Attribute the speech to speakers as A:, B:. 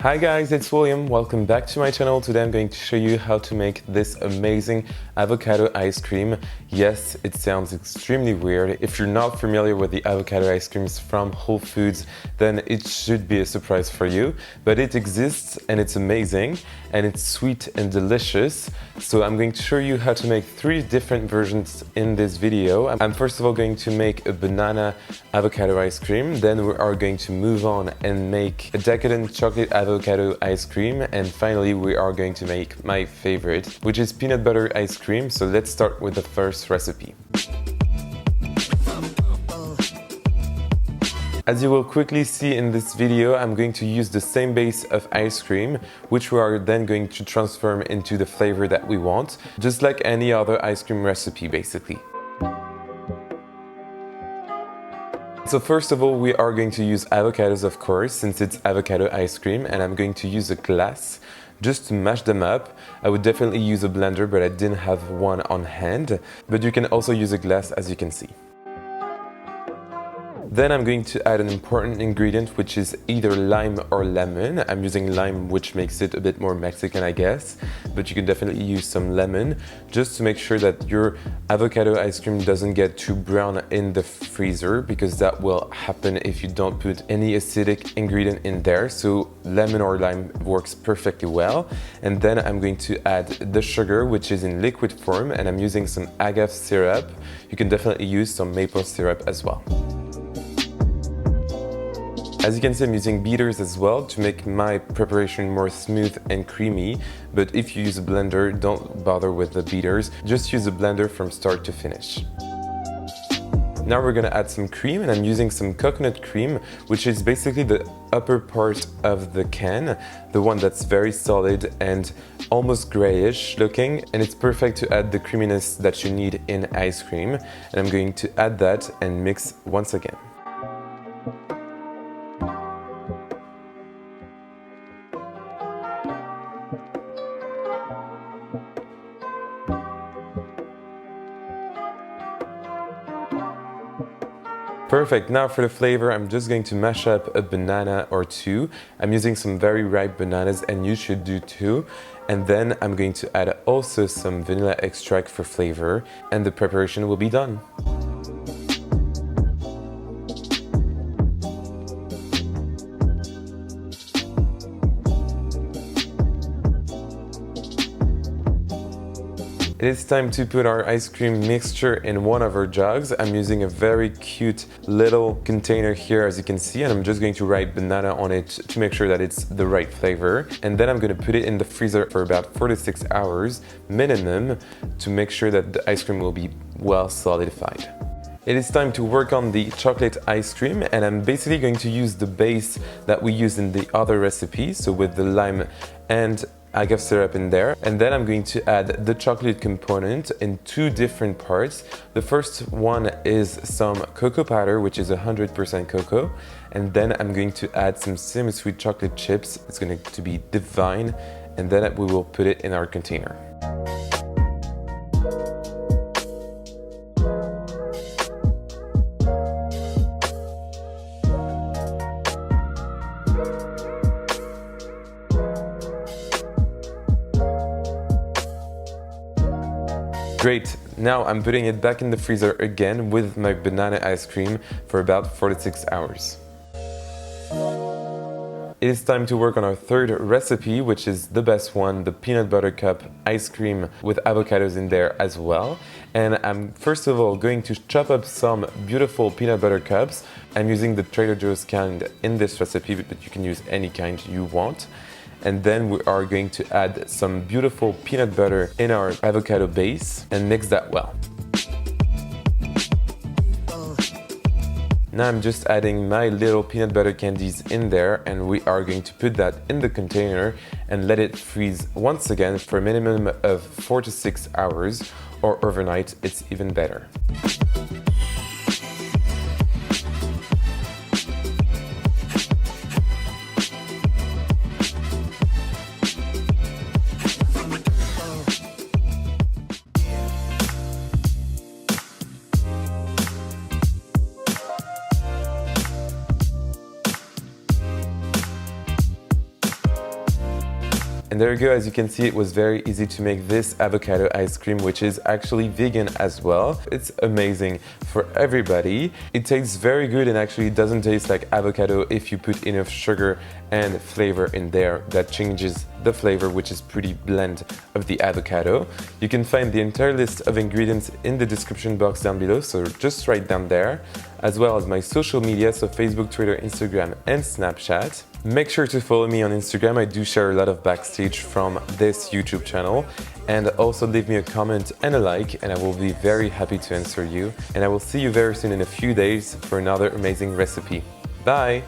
A: Hi guys, it's William. Welcome back to my channel. Today I'm going to show you how to make this amazing avocado ice cream. Yes, it sounds extremely weird. If you're not familiar with the avocado ice creams from Whole Foods, then it should be a surprise for you. But it exists and it's amazing and it's sweet and delicious. So I'm going to show you how to make 3 different versions in this video. I'm first of all going to make a banana avocado ice cream. Then we are going to move on and make a decadent chocolate avocado ice cream, and finally we are going to make my favorite, which is peanut butter ice cream. So let's start with the first recipe. As you will quickly see in this video, I'm going to use the same base of ice cream, which we are then going to transform into the flavor that we want, just like any other ice cream recipe basically. So first of all, we are going to use avocados, of course, since it's avocado ice cream, and I'm going to use a glass just to mash them up. I would definitely use a blender, but I didn't have one on hand, but you can also use a glass, as you can see. Then I'm going to add an important ingredient, which is either lime or lemon. I'm using lime, which makes it a bit more Mexican, I guess, but you can definitely use some lemon just to make sure that your avocado ice cream doesn't get too brown in the freezer, because that will happen if you don't put any acidic ingredient in there. So lemon or lime works perfectly well. And then I'm going to add the sugar, which is in liquid form, and I'm using some agave syrup. You can definitely use some maple syrup as well. As you can see, I'm using beaters as well to make my preparation more smooth and creamy, but if you use a blender, don't bother with the beaters, just use a blender from start to finish. Now we're gonna add some cream, and I'm using some coconut cream, which is basically the upper part of the can, the one that's very solid and almost grayish looking, and it's perfect to add the creaminess that you need in ice cream. And I'm going to add that and mix once again. Perfect. Now for the flavor, I'm just going to mash up a banana or 2. I'm using some very ripe bananas, and you should do too. And then I'm going to add also some vanilla extract for flavor, and the preparation will be done. It is time to put our ice cream mixture in one of our jugs. I'm using a very cute little container here, as you can see, and I'm just going to write banana on it to make sure that it's the right flavor. And then I'm going to put it in the freezer for about 4 to 6 hours minimum to make sure that the ice cream will be well solidified. It is time to work on the chocolate ice cream, and I'm basically going to use the base that we used in the other recipe, so with the lime and agave syrup in there. And then I'm going to add the chocolate component in 2 different parts. The first one is some cocoa powder, which is 100% cocoa, and then I'm going to add some semi-sweet chocolate chips. It's going to be divine, and then we will put it in our container. Great, now I'm putting it back in the freezer again with my banana ice cream for about 4 to 6 hours. It is time to work on our third recipe, which is the best one, the peanut butter cup ice cream with avocados in there as well. And I'm first of all going to chop up some beautiful peanut butter cups. I'm using the Trader Joe's kind in this recipe, but you can use any kind you want. And then we are going to add some beautiful peanut butter in our avocado base and mix that well. Now I'm just adding my little peanut butter candies in there, and we are going to put that in the container and let it freeze once again for a minimum of 4 to 6 hours, or overnight, it's even better. And there you go, as you can see, it was very easy to make this avocado ice cream, which is actually vegan as well. It's amazing for everybody. It tastes very good and actually doesn't taste like avocado if you put enough sugar and flavor in there. That changes the flavor, which is pretty bland of the avocado. You can find the entire list of ingredients in the description box down below, so just write down there, as well as my social media, so Facebook, Twitter, Instagram, and Snapchat. Make sure to follow me on Instagram. I do share a lot of backstage from this YouTube channel. And also leave me a comment and a like, and I will be very happy to answer you. And I will see you very soon in a few days for another amazing recipe. Bye!